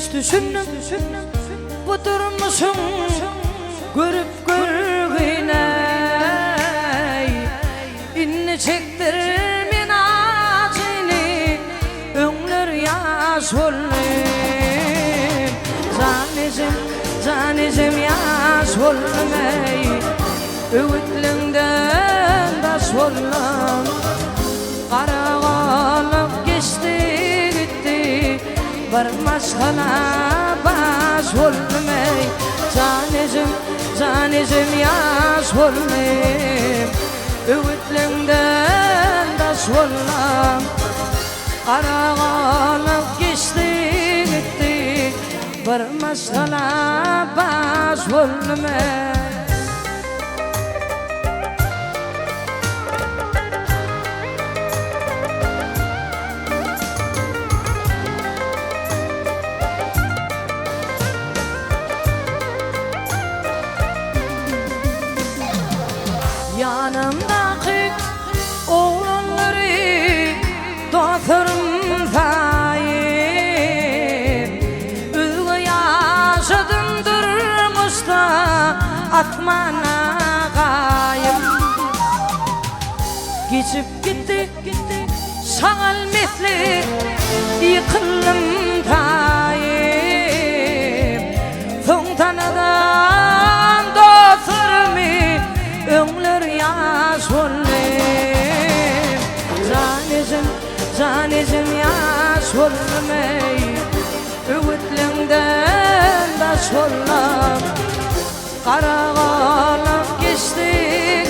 düşünüp bu durmuşum görüp görgüney inni çektir min acını öňler yaş bolmayım zanizim yaş bolmay öwütlüňden daş bollam qaragalyp geçti gitti barmas hala baş bolmay zanizim yaş bolmayım öwütlüňden daş bollam qaragalyp geçti gitti barmas hala baş bolmay yanımdaki oğlanları dostlarım fayim Üzgü yaşadım durmuşta atmana gayim Geçip gitti şağal misli yıkıldım tayim Son tanıdan dostlarımı öňler yaş bolmayım zanizim yaş bolmay öwütlüňden daş bollam qaragalyp geçti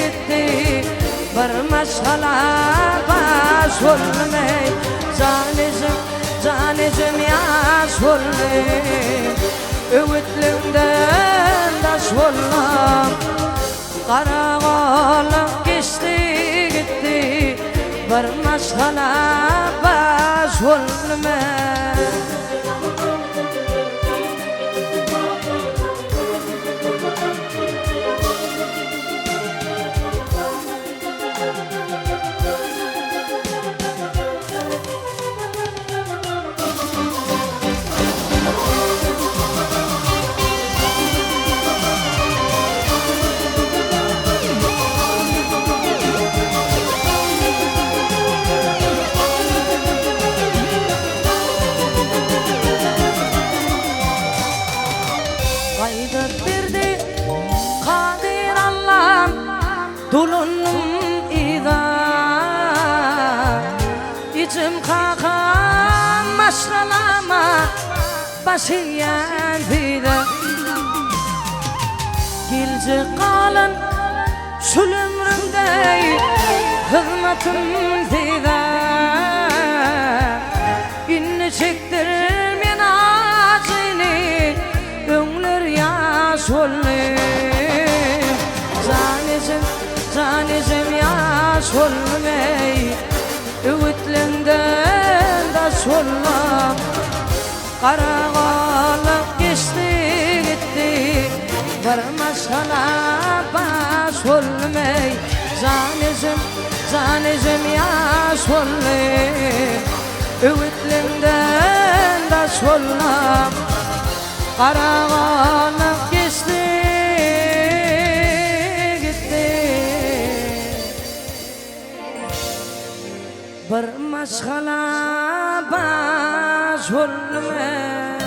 gitti barmas hala baş bolmay zanizim yaş bolmayım öwütlüňden daş bollam qaragalyp geçti gitti barmas hala baş bolmay Gayret berdi Kadir Allah'ım dulunum ida İçim kakam maşralama başıyan fida Gilci kalın şülümrümdey hizmetim fida İnni çektirir min acını öňler yaş bolmayım zanizim yaş bolmay öwütlüňden daş bollam qaragalyp geçti gitti barmas hala baş bolmay zanizim yaş bolmayım öwütlüňden daş bollam qaragalyp geçti gitti barmas hala baş bolmay